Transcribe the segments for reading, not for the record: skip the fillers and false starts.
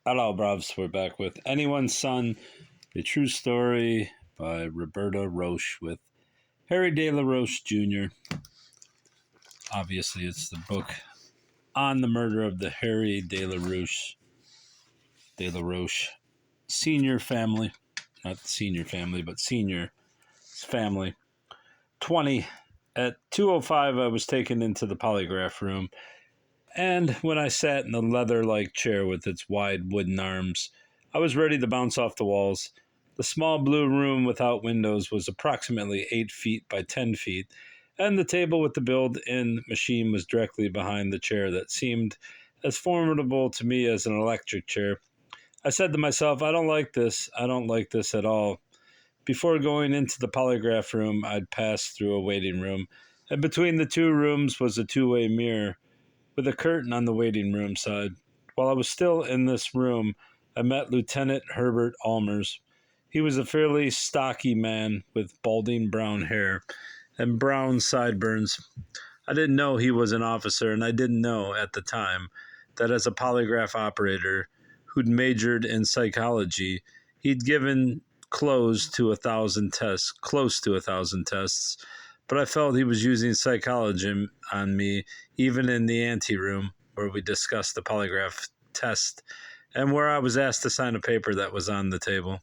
Hello, bruvs. We're back with Anyone's Son, a true story by Roberta Roche with Harry de la Roche Jr. Obviously, it's the book on the murder of the Harry de la Roche senior family. Not the senior family, but senior family. 20. At 2:05, I was taken into the polygraph room, and when I sat in the leather-like chair with its wide wooden arms, I was ready to bounce off the walls. The small blue room without windows was approximately 8 feet by 10 feet, and the table with the built-in machine was directly behind the chair that seemed as formidable to me as an electric chair. I said to myself, I don't like this. I don't like this at all. Before going into the polygraph room, I'd passed through a waiting room, and between the two rooms was a two-way mirror with a curtain on the waiting room side. While I was still in this room, I met Lieutenant Herbert Almers. He was a fairly stocky man with balding brown hair and brown sideburns. I didn't know he was an officer, and I didn't know at the time that as a polygraph operator who'd majored in psychology, he'd given close to a thousand tests, but I felt he was using psychology on me even in the anteroom where we discussed the polygraph test and where I was asked to sign a paper that was on the table.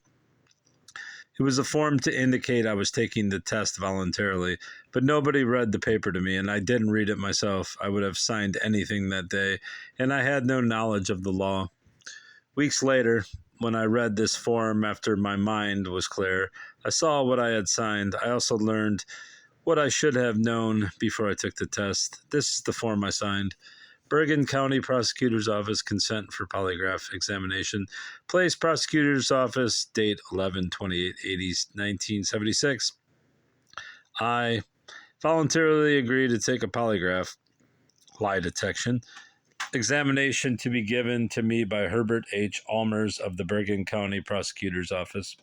It was a form to indicate I was taking the test voluntarily, but nobody read the paper to me, and I didn't read it myself. I would have signed anything that day, and I had no knowledge of the law. Weeks later, when I read this form after my mind was clear, I saw what I had signed. I also learned what I should have known before I took the test. This is the form I signed. Bergen County Prosecutor's Office consent for polygraph examination. Place Prosecutor's Office, date 11/28/1976. I voluntarily agree to take a polygraph, lie detection, examination to be given to me by Herbert H. Almers of the Bergen County Prosecutor's Office.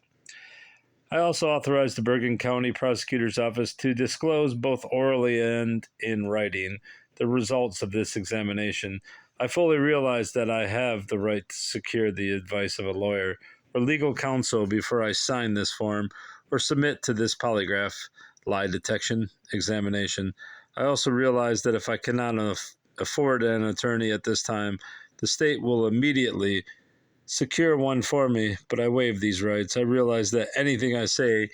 I also authorized the Bergen County Prosecutor's Office to disclose both orally and in writing the results of this examination. I fully realize that I have the right to secure the advice of a lawyer or legal counsel before I sign this form or submit to this polygraph lie detection examination. I also realize that if I cannot afford an attorney at this time, the state will immediately secure one for me, but I waive these rights. I realize that anything I say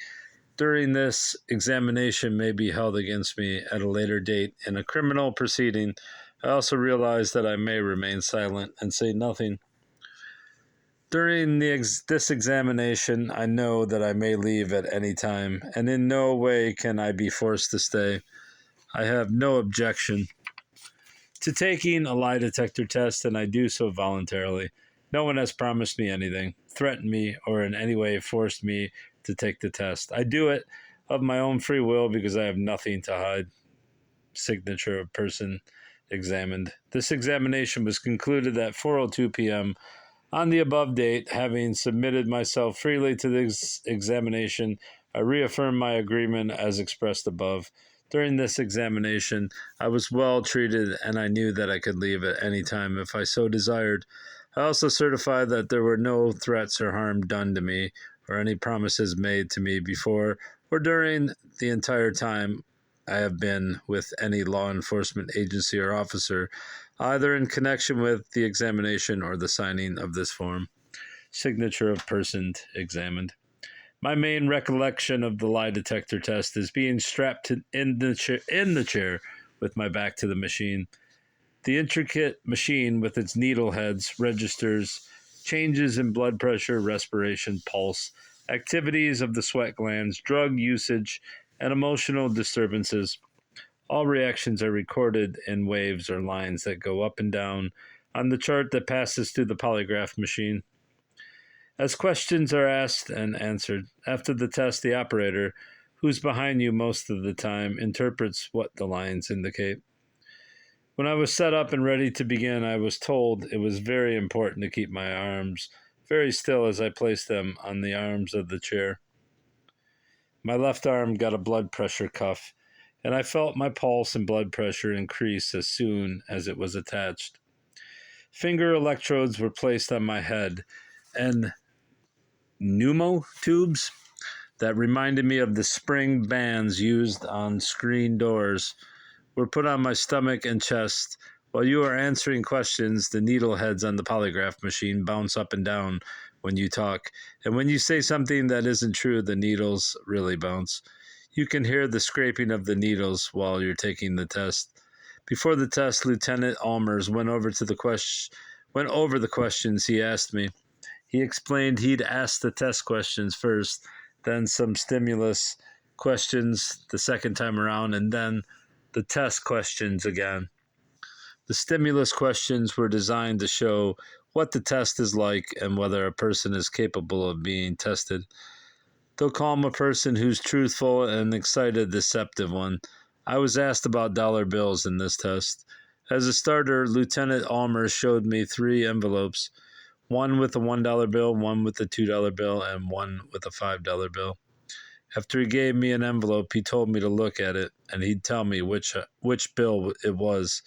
during this examination may be held against me at a later date in a criminal proceeding. I also realize that I may remain silent and say nothing. During this examination, I know that I may leave at any time, and in no way can I be forced to stay. I have no objection to taking a lie detector test, and I do so voluntarily. No one has promised me anything, threatened me, or in any way forced me to take the test. I do it of my own free will because I have nothing to hide. Signature of person examined. This examination was concluded at 4:02 p.m. On the above date, having submitted myself freely to this examination, I reaffirm my agreement as expressed above. During this examination, I was well treated, and I knew that I could leave at any time if I so desired. I also certify that there were no threats or harm done to me, or any promises made to me before or during the entire time I have been with any law enforcement agency or officer, either in connection with the examination or the signing of this form. Signature of person examined. My main recollection of the lie detector test is being strapped in the chair with my back to the machine. The intricate machine with its needle heads registers changes in blood pressure, respiration, pulse, activities of the sweat glands, drug usage, and emotional disturbances. All reactions are recorded in waves or lines that go up and down on the chart that passes through the polygraph machine. As questions are asked and answered, after the test, the operator, who's behind you most of the time, interprets what the lines indicate. When I was set up and ready to begin, I was told it was very important to keep my arms very still as I placed them on the arms of the chair. My left arm got a blood pressure cuff, and I felt my pulse and blood pressure increase as soon as it was attached. Finger electrodes were placed on my head, and pneumo tubes that reminded me of the spring bands used on screen doors were put on my stomach and chest. While you are answering questions, the needle heads on the polygraph machine bounce up and down when you talk. And when you say something that isn't true, the needles really bounce. You can hear the scraping of the needles while you're taking the test. Before the test, Lieutenant Almers went over the questions he asked me. He explained he'd asked the test questions first, then some stimulus questions the second time around, and then the test questions again. The stimulus questions were designed to show what the test is like and whether a person is capable of being tested. They'll calm a person who's truthful and excited, deceptive one. I was asked about dollar bills in this test. As a starter, Lieutenant Almer showed me 3 envelopes, one with a $1 bill, one with a $2 bill, and one with a $5 bill. After he gave me an envelope, he told me to look at it, and he'd tell me which bill it was.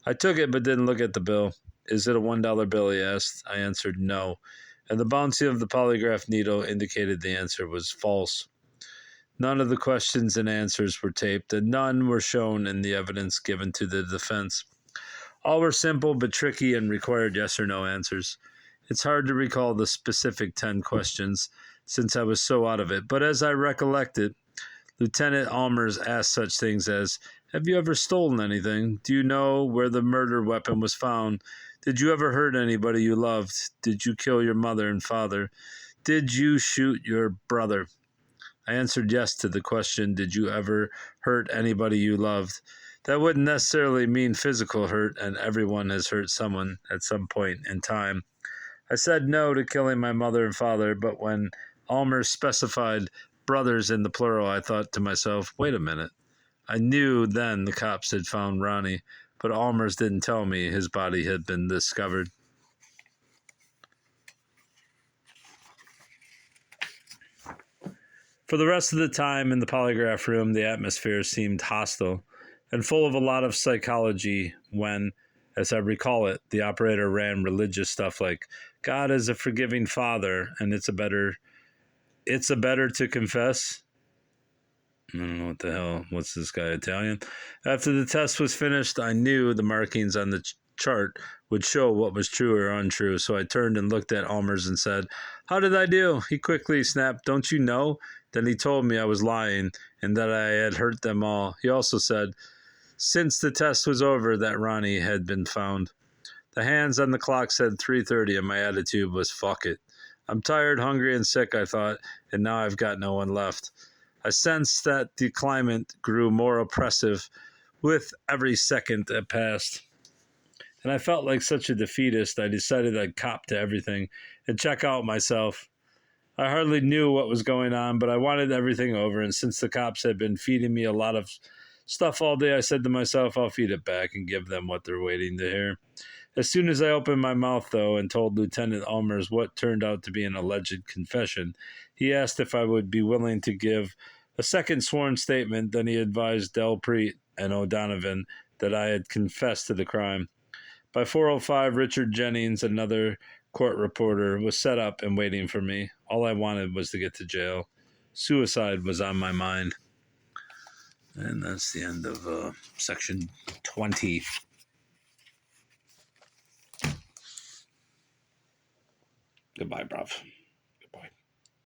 I took it but didn't look at the bill. Is it a $1 bill, he asked. I answered no, and the bouncing of the polygraph needle indicated the answer was false. None of the questions and answers were taped, and none were shown in the evidence given to the defense. All were simple but tricky and required yes or no answers. It's hard to recall the specific 10 questions since I was so out of it, but as I recollect it, Lieutenant Almers asked such things as, have you ever stolen anything? Do you know where the murder weapon was found? Did you ever hurt anybody you loved? Did you kill your mother and father? Did you shoot your brother? I answered yes to the question, did you ever hurt anybody you loved? That wouldn't necessarily mean physical hurt, and everyone has hurt someone at some point in time. I said no to killing my mother and father, but when Almer specified brothers in the plural, I thought to myself, wait a minute. I knew then the cops had found Ronnie, but Almers didn't tell me his body had been discovered. For the rest of the time in the polygraph room, the atmosphere seemed hostile and full of a lot of psychology when, as I recall it, the operator ran religious stuff like, God is a forgiving father, and it's a better to confess. I don't know what the hell. What's this guy, Italian? After the test was finished, I knew the markings on the chart would show what was true or untrue, so I turned and looked at Almers and said, how did I do? He quickly snapped, don't you know? Then he told me I was lying and that I had hurt them all. He also said, since the test was over, that Ronnie had been found. The hands on the clock said 3:30, and my attitude was fuck it. I'm tired, hungry, and sick, I thought, and now I've got no one left. I sensed that the climate grew more oppressive with every second that passed. And I felt like such a defeatist, I decided I'd cop to everything and check out myself. I hardly knew what was going on, but I wanted everything over, and since the cops had been feeding me a lot of stuff all day, I said to myself, I'll feed it back and give them what they're waiting to hear. As soon as I opened my mouth, though, and told Lieutenant Almers what turned out to be an alleged confession, he asked if I would be willing to give a second sworn statement. Then he advised Delpreet and O'Donovan that I had confessed to the crime. By 4:05, Richard Jennings, another court reporter, was set up and waiting for me. All I wanted was to get to jail. Suicide was on my mind. And that's the end of section 20. Goodbye, bruv.